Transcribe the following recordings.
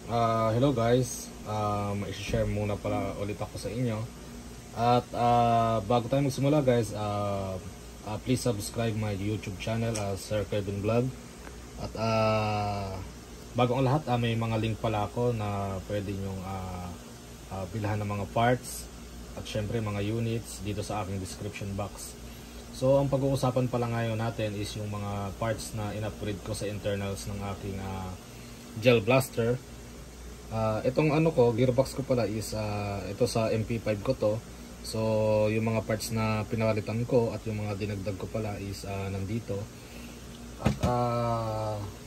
Hello guys, i-share muna pala ulit ako sa inyo. At bago tayo magsimula guys, please subscribe my YouTube channel, Sir Kevin Vlog. At bago ang lahat, may mga link pala ako na pwede nyong bilhan ng mga parts at syempre mga units dito sa aking description box. So ang pag-uusapan pala ngayon natin is yung mga parts na in-upgrade ko sa internals ng aking gel blaster. Itong ano ko, gearbox ko pala is ito sa MP5 ko to. So yung mga parts na pinalitan ko at yung mga dinagdag ko pala is nandito. At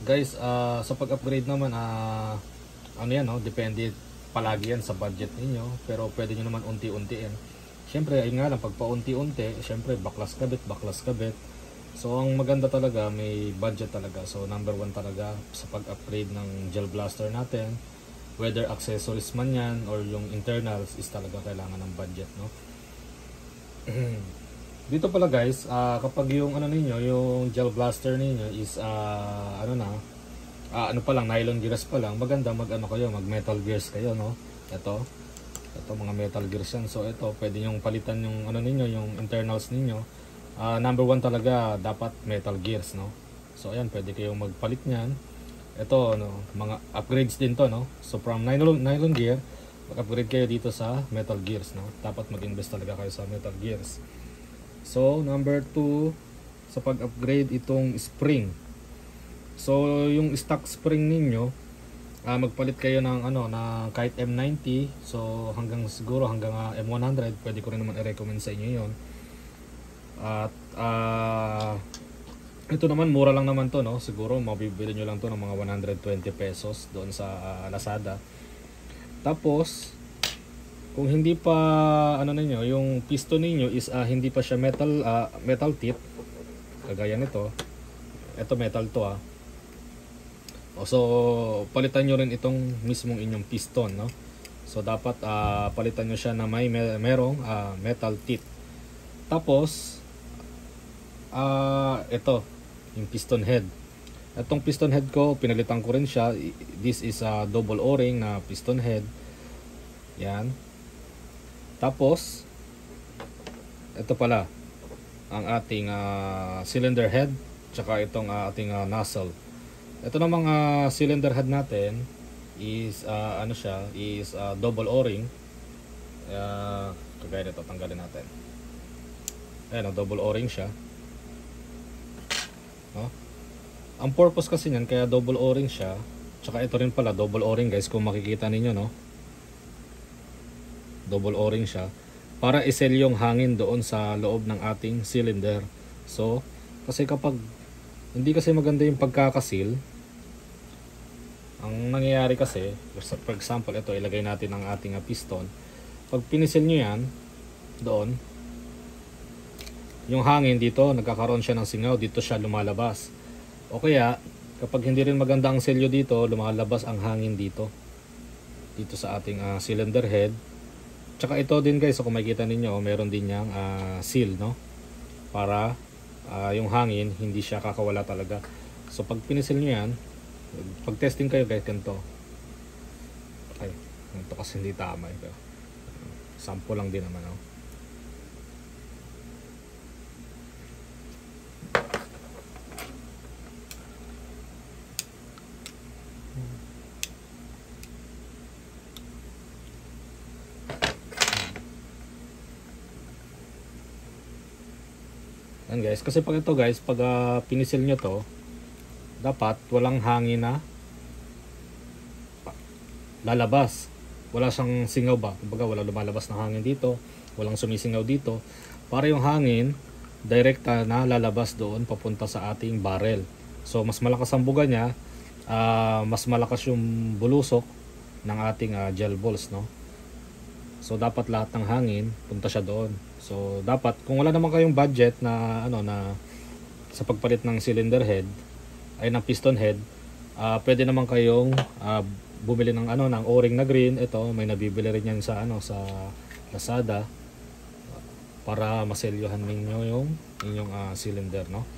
guys, sa pag-upgrade naman, ano yan, no? Depende palagi yan sa budget ninyo. Pero pwede nyo naman unti-untiin. Siyempre, ayun nga lang, pag paunti-unti, siyempre baklas kabit. So ang maganda talaga, may budget talaga. So number 1 talaga sa pag-upgrade ng gel blaster natin, whether accessories man yan or yung internals, is talaga kailangan ng budget, no? Dito pala guys, kapag yung ano ninyo, yung gel blaster ninyo is ano pa lang, nylon gears pa lang, maganda mag metal gears kayo, no? Ito mga metal gears yan. So ito, pwede nyong palitan yung ano ninyo, yung internals ninyo. Number 1 talaga dapat metal gears, no? So ayan, pwede kayong magpalit niyan. Ito, no, mga upgrades din to, no? So from nylon gear, mag-upgrade kayo dito sa metal gears, no? Dapat mag-invest talaga kayo sa metal gears. So number 2, sa pag-upgrade, itong spring. So yung stock spring ninyo, magpalit kayo ng na kahit M90. So siguro hanggang M100, pwede ko rin naman i-recommend sa inyo 'yon. At ito naman, mura lang naman to, no? Siguro mabibili nyo lang to ng mga 120 pesos doon sa Lazada. Tapos kung hindi pa ninyo, yung piston ninyo is hindi pa siya metal tip, kagaya nito. Ito metal to, so palitan nyo rin itong mismong inyong piston, no? So dapat palitan nyo siya na merong metal tip. Tapos ito yung piston head. Itong piston head ko, pinalitan ko rin siya. This is a double o-ring na piston head. Yan. Tapos ito pala ang ating cylinder head, tsaka itong ating nozzle. Ito namang cylinder head natin is double o-ring. Kagaya nito, tanggalin natin. Ayan, double o-ring siya, no? Ang purpose kasi niyan, kaya double o-ring siya, tsaka ito rin pala double o-ring guys, kung makikita ninyo, no? Double o-ring siya para isel yung hangin doon sa loob ng ating cylinder. So kasi kapag hindi kasi maganda yung pagkakasil, ang nangyayari kasi, for example, ito ilagay natin ang ating piston. Pag pinisil nyo yan doon, yung hangin dito, nagkakaroon siya ng singaw, dito siya lumalabas. O kaya, kapag hindi rin maganda ang selyo dito, lumalabas ang hangin dito sa ating cylinder head. Tsaka ito din guys, so kung makikita ninyo, meron din niyang seal, no? Para yung hangin, hindi siya kakawala talaga. So pag pinisil nyo yan, pag testing kayo guys, ganito. Ay, ito kasi hindi tama. Sample lang din naman, no? Yan guys, kasi pag ito guys, pag pinisil nyo to, dapat walang hangin na lalabas. Wala siyang singaw ba? Kumbaga wala lumalabas na hangin dito, walang sumisingaw dito. Para yung hangin, direkta na lalabas doon papunta sa ating barrel. So mas malakas ang buga niya, mas malakas yung bulusok ng ating gel balls, no? So dapat lahat ng hangin punta siya doon. So dapat, kung wala naman kayong budget na sa pagpalit ng cylinder head, ay ng piston head, pwede naman kayong bumili ng ng o-ring na green. Ito, may nabibili rin yan sa sa Lazada para maselyuhan ninyo yung inyong cylinder, no?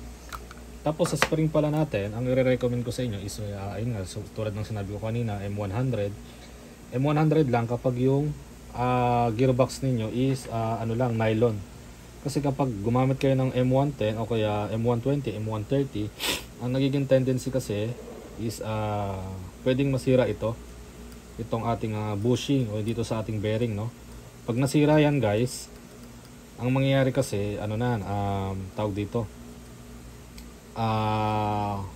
Tapos sa spring pala natin, ang i-recommend ko sa inyo is ayun nga, so, tulad ng sinabi ko kanina, M100. M100 lang kapag yung gearbox ninyo is ano lang, nylon. Kasi kapag gumamit kayo ng M110 o kaya M120, M130, ang nagiging tendency kasi is pwedeng masira itong ating bushing o dito sa ating bearing, no. Pag nasira yan guys, ang mangyayari kasi ano na, tawag dito,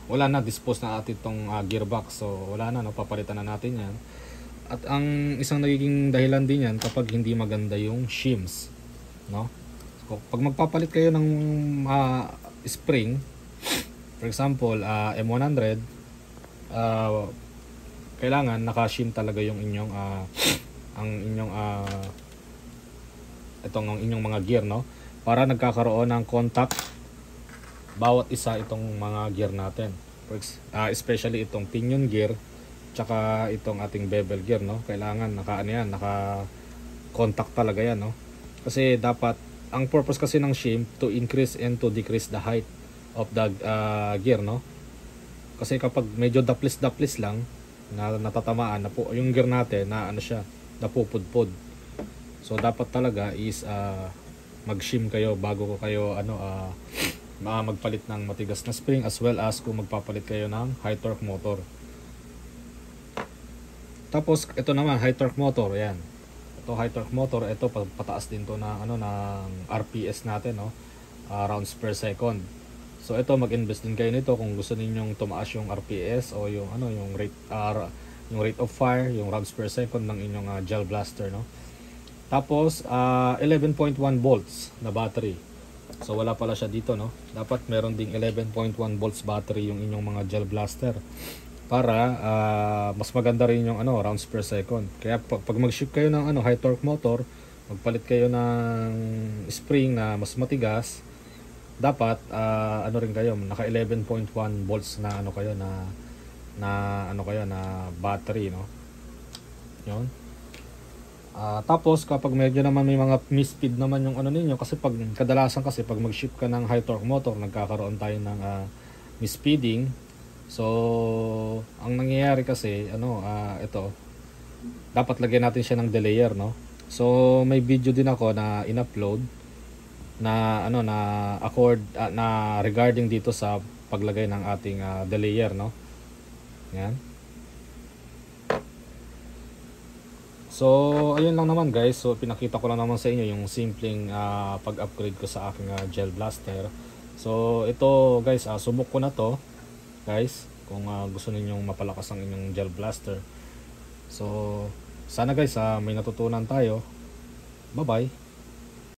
wala na, dispose na atin itong gearbox, so wala na, no, papalitan na natin yan. At ang isang nagiging dahilan din yan kapag hindi maganda yung shims, no. So, pag magpapalit kayo ng spring, for example M100, kailangan naka-shim talaga yung inyong ang inyong itong inyong mga gear, no, para nagkakaroon ng contact bawat isa itong mga gear natin, especially itong pinion gear tsaka itong ating bevel gear, no. Kailangan naka contact talaga yan, no, kasi dapat ang purpose kasi ng shim to increase and to decrease the height of the gear, no. Kasi kapag medyo daplis lang na natatamaan na po yung gear natin, na ano siya, napupudpod. So dapat talaga is mag-shim kayo bago ko kayo magpalit ng matigas na spring, as well as kung magpapalit kayo ng high torque motor. Tapos ito naman, high torque motor, yan. Ito high torque motor, ito pataas din to na ng RPS natin, no, rounds per second. So ito, mag-invest din kayo nito kung gusto ninyong tumaas yung RPS o yung yung rate of fire, yung rounds per second ng inyong gel blaster, no. Tapos 11.1 volts na battery. So wala pala siya dito, no. Dapat meron ding 11.1 volts battery yung inyong mga gel blaster para mas maganda rin yung rounds per second. Kaya pag mag-ship kayo ng high torque motor, magpalit kayo ng spring na mas matigas, dapat rin kayo, naka 11.1 volts na na battery, no. Yun. Tapos kapag medyo naman may mga misspeed naman yung ninyo, kasi kadalasan kasi pag mag-ship ka ng high torque motor, nagkakaroon tayo ng misspeeding. So ang nangyayari kasi ito, dapat lagyan natin siya ng delayer, no. So may video din ako na in-upload na na accord na regarding dito sa paglagay ng ating delayer, no. Yan. So ayun lang naman guys, so pinakita ko lang naman sa inyo yung simpleng pag-upgrade ko sa aking gel blaster. So ito guys, subok ko na to guys, kung gusto ninyong mapalakas ang inyong gel blaster. So sana guys, may natutunan tayo. Bye bye.